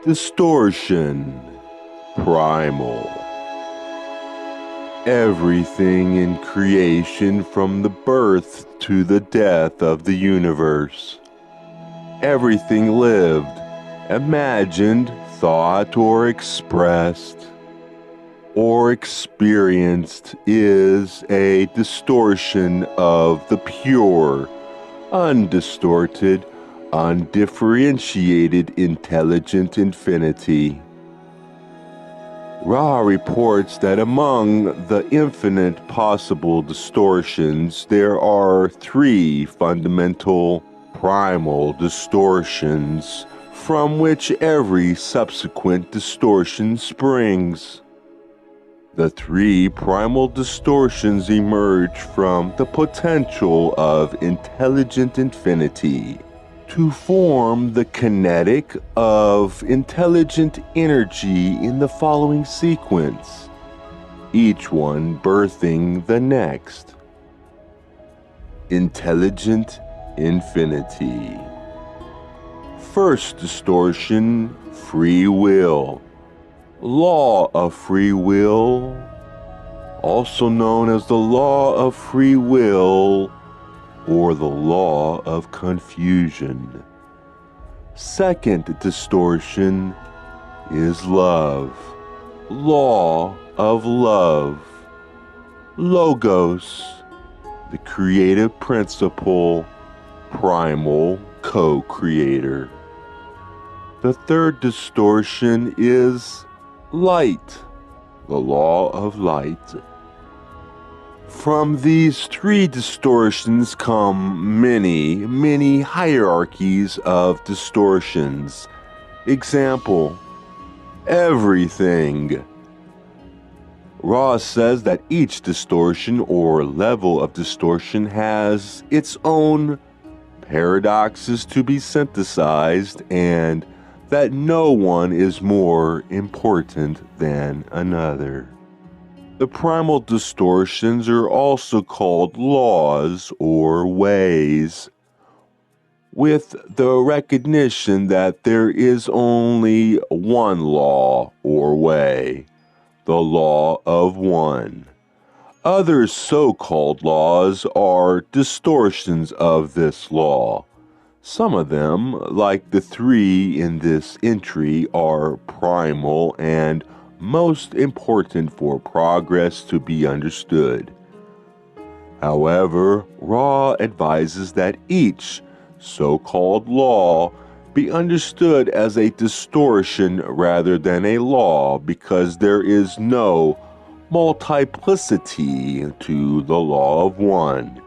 Distortion. Primal. Everything in creation from the birth to the death of the universe. Everything lived, imagined, thought, or expressed, or experienced is a distortion of the pure, undistorted, undifferentiated intelligent infinity. Ra reports that among the infinite possible distortions, there are 3 fundamental primal distortions from which every subsequent distortion springs. The 3 primal distortions emerge from the potential of intelligent infinity to form the kinetic of intelligent energy in the following sequence, each one birthing the next. Intelligent infinity. First distortion, free will. Law of free will, also known as the law of free will or the law of confusion. Second distortion is love, law of love. Logos, the creative principle, primal co-creator. The third distortion is light, the law of light. From these 3 distortions come many hierarchies of distortions. Example, everything. Ra says that each distortion or level of distortion has its own paradoxes to be synthesized, and that no one is more important than another. The primal distortions are also called laws or ways, with the recognition that there is only one law or way, the law of one. Other so-called laws are distortions of this law. Some of them, like the 3 in this entry, are primal and most important for progress to be understood. However, Ra advises that each so-called law be understood as a distortion rather than a law, because there is no multiplicity to the law of one.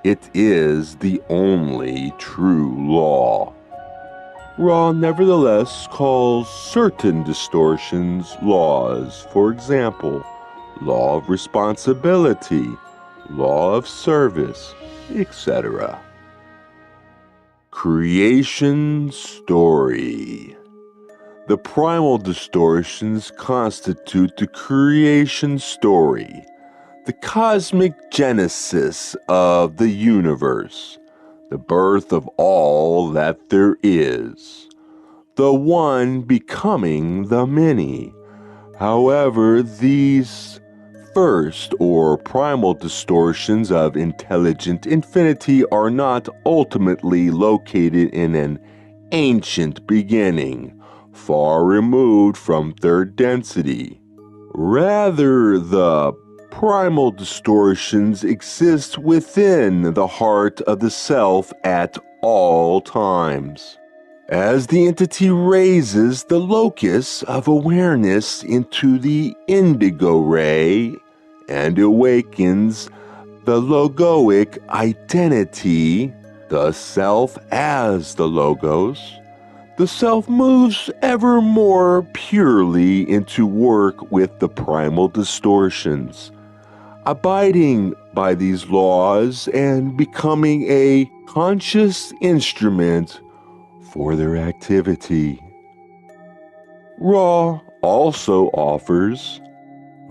It is the only true law. Ra nevertheless calls certain distortions laws. For example, law of responsibility, law of service, etc. Creation story. The primal distortions constitute the creation story, the cosmic genesis of the universe, the birth of all that there is, the one becoming the many. However, these first or primal distortions of intelligent infinity are not ultimately located in an ancient beginning, far removed from third density. Rather, the primal distortions exist within the heart of the self at all times. As the entity raises the locus of awareness into the indigo ray and awakens the logoic identity, the self as the logos, the self moves ever more purely into work with the primal distortions, abiding by these laws and becoming a conscious instrument for their activity. Ra also offers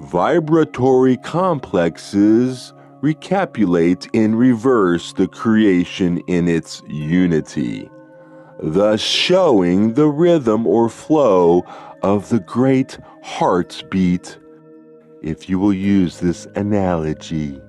vibratory complexes recapitulate in reverse the creation in its unity. thus showing the rhythm or flow of the great heartbeat, if you will use this analogy.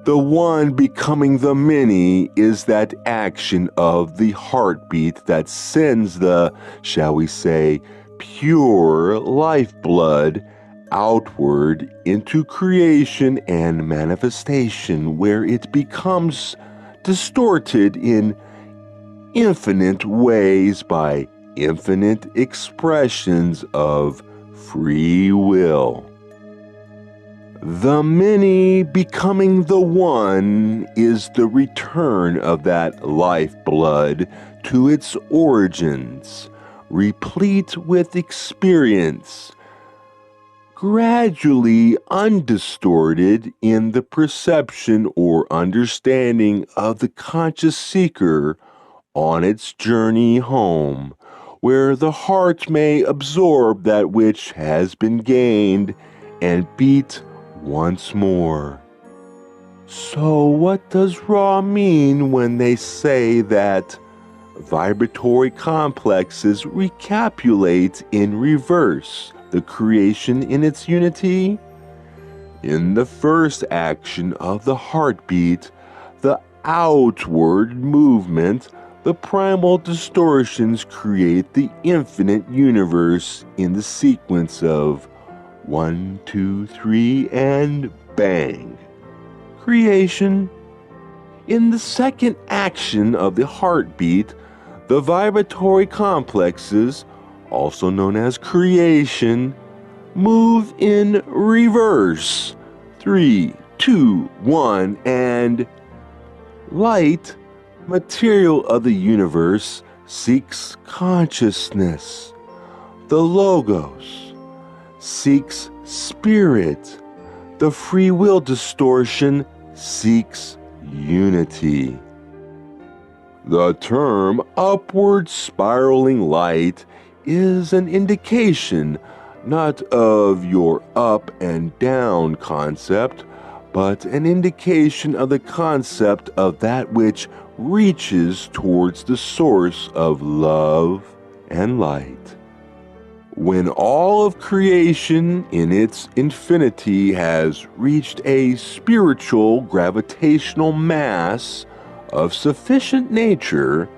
The one becoming the many is that action of the heartbeat that sends the, shall we say, pure lifeblood outward into creation and manifestation, where it becomes distorted in infinite ways by infinite expressions of free will. The many becoming the one is the return of that lifeblood to its origins, replete with experience, gradually undistorted in the perception or understanding of the conscious seeker on its journey home, where the heart may absorb that which has been gained and beat once more. So what does Ra mean when they say that vibratory complexes recapitulate in reverse the creation in its unity? In the first action of the heartbeat, the outward movement, the primal distortions create the infinite universe in the sequence of 1, 2, 3, and bang. Creation. In the second action of the heartbeat, the vibratory complexes, also known as creation, move in reverse. 3, 2, 1, and light, material of the universe, seeks consciousness. The Logos seeks spirit. The free will distortion seeks unity. The term upward spiraling light is an indication not of your up and down concept, but an indication of the concept of that which reaches towards the source of love and light. When all of creation in its infinity has reached a spiritual gravitational mass of sufficient nature,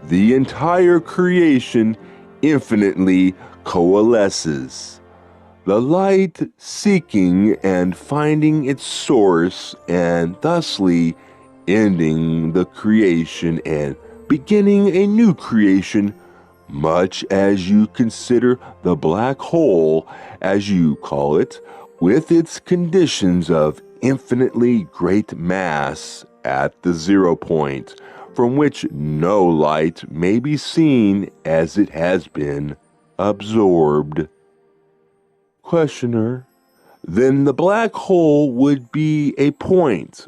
the entire creation infinitely coalesces. The light seeking and finding its source, and thusly ending the creation and beginning a new creation, much as you consider the black hole, as you call it, with its conditions of infinitely great mass at the 0 point, from which no light may be seen as it has been absorbed. Questioner: then the black hole would be a point.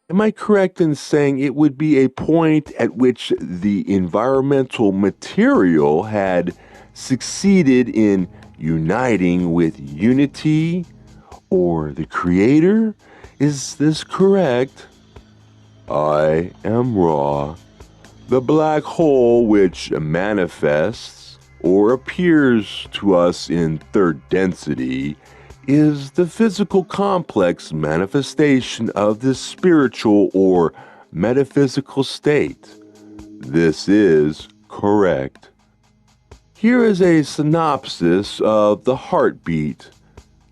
Am I correct in saying it would be a point at which the environmental material had succeeded in uniting with unity or the Creator? Is this correct? I am Ra. The black hole which manifests or appears to us in third density is the physical complex manifestation of this spiritual or metaphysical state. This is correct. Here is a synopsis of the heartbeat,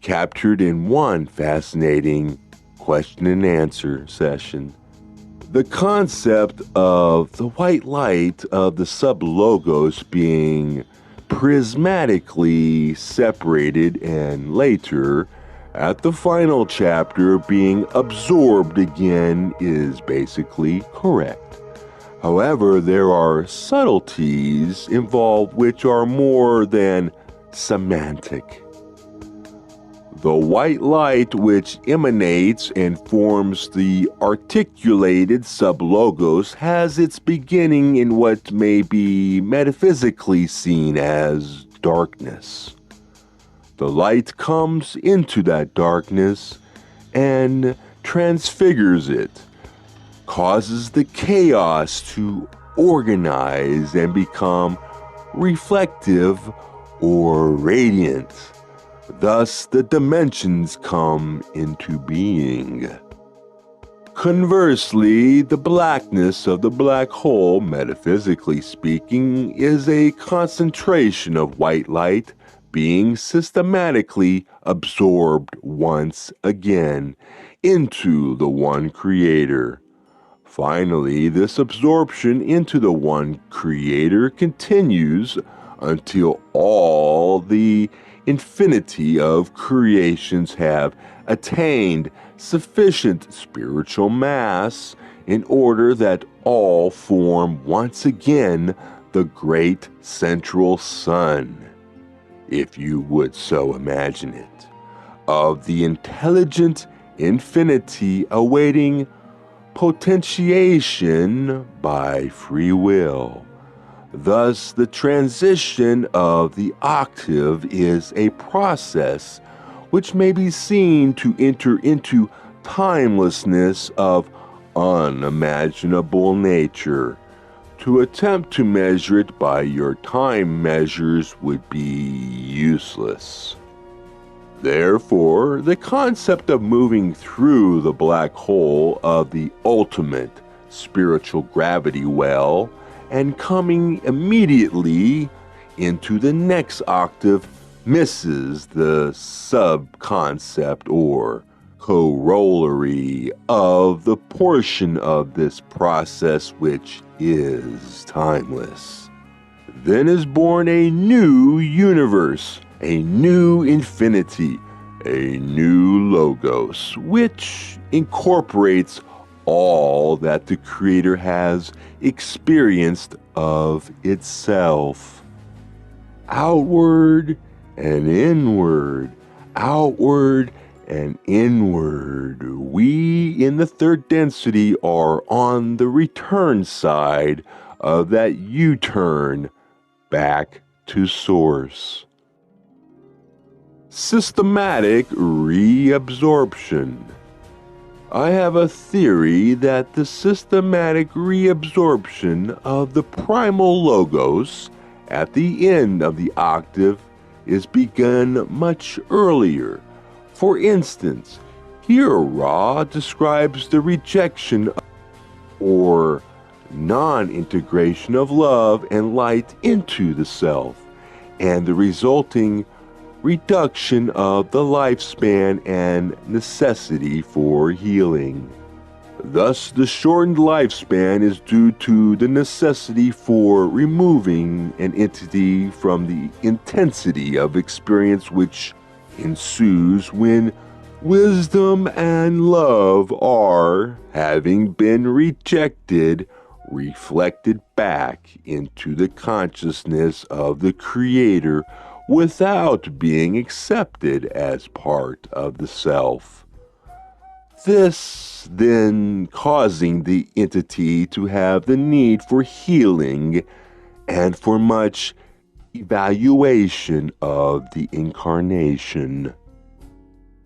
captured in one fascinating question and answer session. The concept of the white light of the sub-logos being prismatically separated and later, at the final chapter, being absorbed again is basically correct. However, there are subtleties involved which are more than semantic. The white light which emanates and forms the articulated sub-logos has its beginning in what may be metaphysically seen as darkness. The light comes into that darkness and transfigures it, causes the chaos to organize and become reflective or radiant. Thus, the dimensions come into being. Conversely, the blackness of the black hole, metaphysically speaking, is a concentration of white light being systematically absorbed once again into the one creator. Finally, this absorption into the one creator continues until all the infinity of creations have attained sufficient spiritual mass in order that all form once again the great central sun, if you would so imagine it, of the intelligent infinity awaiting potentiation by free will. Thus, the transition of the octave is a process which may be seen to enter into timelessness of unimaginable nature. To attempt to measure it by your time measures would be useless. Therefore, the concept of moving through the black hole of the ultimate spiritual gravity well and coming immediately into the next octave misses the sub-concept or corollary of the portion of this process which is timeless. Then is born a new universe, a new infinity, a new logos, which incorporates all that the Creator has experienced of itself. Outward and inward, outward and inward, we in the third density are on the return side of that U-turn back to source. Systematic reabsorption. I have a theory that the systematic reabsorption of the primal logos at the end of the octave is begun much earlier. For instance, here Ra describes the rejection or non-integration of love and light into the self, and the resulting reduction of the lifespan and necessity for healing. Thus, the shortened lifespan is due to the necessity for removing an entity from the intensity of experience which ensues when wisdom and love are, having been rejected, reflected back into the consciousness of the Creator without being accepted as part of the self. This then causing the entity to have the need for healing and for much evaluation of the incarnation.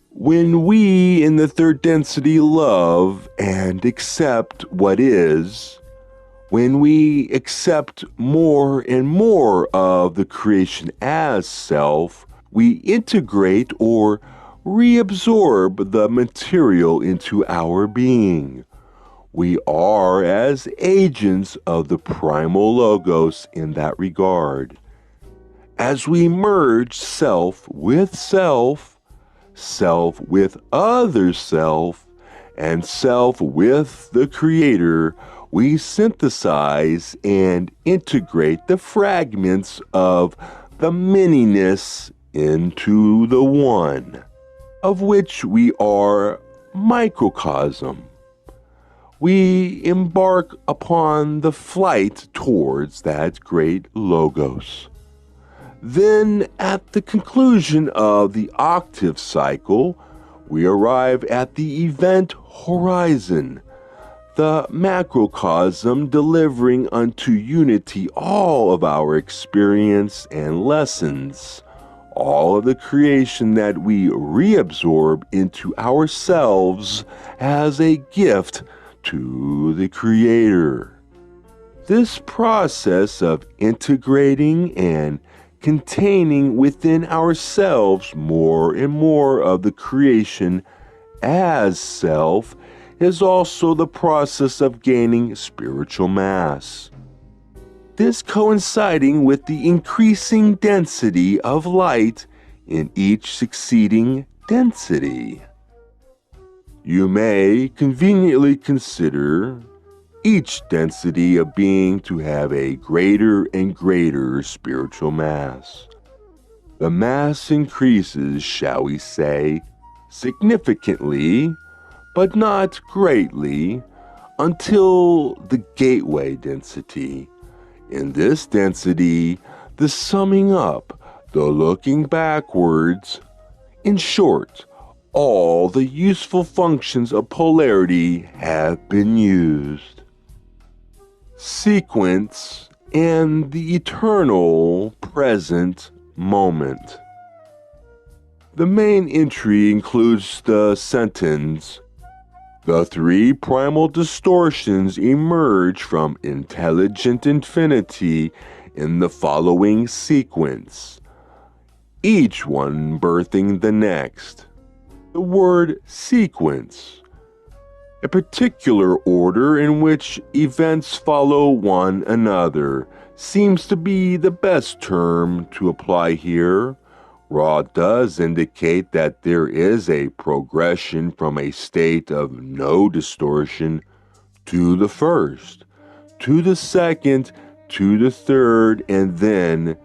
When we in the third density love and accept what is, when we accept more and more of the creation as self, we integrate or reabsorb the material into our being. We are as agents of the primal logos in that regard. As we merge self with self, self with other self, and self with the Creator, we synthesize and integrate the fragments of the manyness into the one, of which we are microcosm. We embark upon the flight towards that great logos. Then, at the conclusion of the octave cycle, we arrive at the event horizon, the macrocosm delivering unto unity all of our experience and lessons, all of the creation that we reabsorb into ourselves as a gift to the Creator. This process of integrating and containing within ourselves more and more of the creation as self is also the process of gaining spiritual mass. This coinciding with the increasing density of light in each succeeding density. You may conveniently consider each density of being to have a greater and greater spiritual mass. The mass increases, shall we say, significantly, but not greatly, until the gateway density. In this density, the summing up, the looking backwards, in short, all the useful functions of polarity have been used. Sequence and the eternal present moment. The main entry includes the sentence, "The three primal distortions emerge from intelligent infinity in the following sequence, each one birthing the next." The word sequence, a particular order in which events follow one another, seems to be the best term to apply here. Ra does indicate that there is a progression from a state of no distortion to the first, to the second, to the third, and then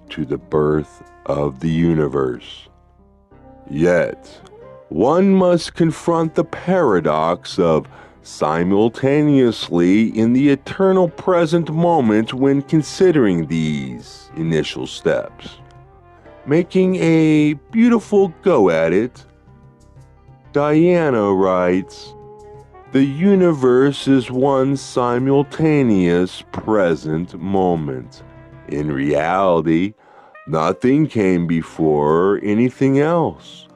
to the birth of the universe. Yet, one must confront the paradox of simultaneously in the eternal present moment when considering these initial steps. Making a beautiful go at it, Diana writes, "The universe is one simultaneous present moment. In reality, nothing came before anything else.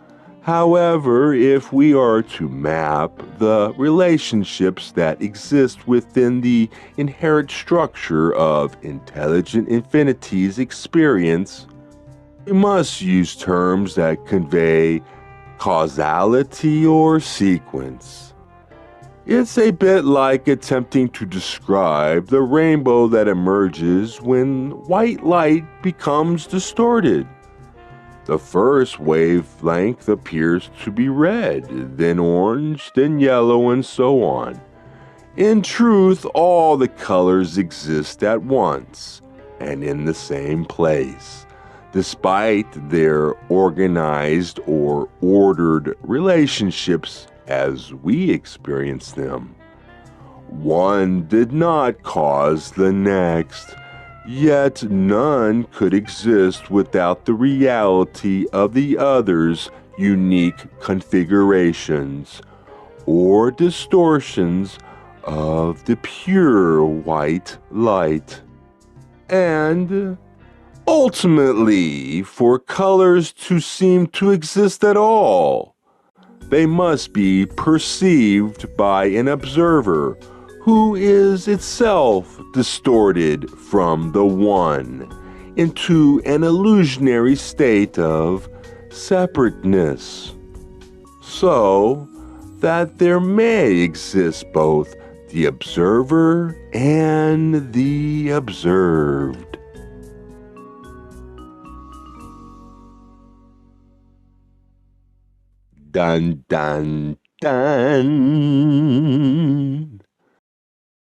However, if we are to map the relationships that exist within the inherent structure of intelligent infinity's experience, we must use terms that convey causality or sequence. It's a bit like attempting to describe the rainbow that emerges when white light becomes distorted. The first wavelength appears to be red, then orange, then yellow, and so on. In truth, all the colors exist at once and in the same place, despite their organized or ordered relationships as we experience them. One did not cause the next. Yet none could exist without the reality of the other's unique configurations or distortions of the pure white light. And ultimately, for colors to seem to exist at all, they must be perceived by an observer who is itself distorted from the one into an illusionary state of separateness, so that there may exist both the observer and the observed. Dun dun dun.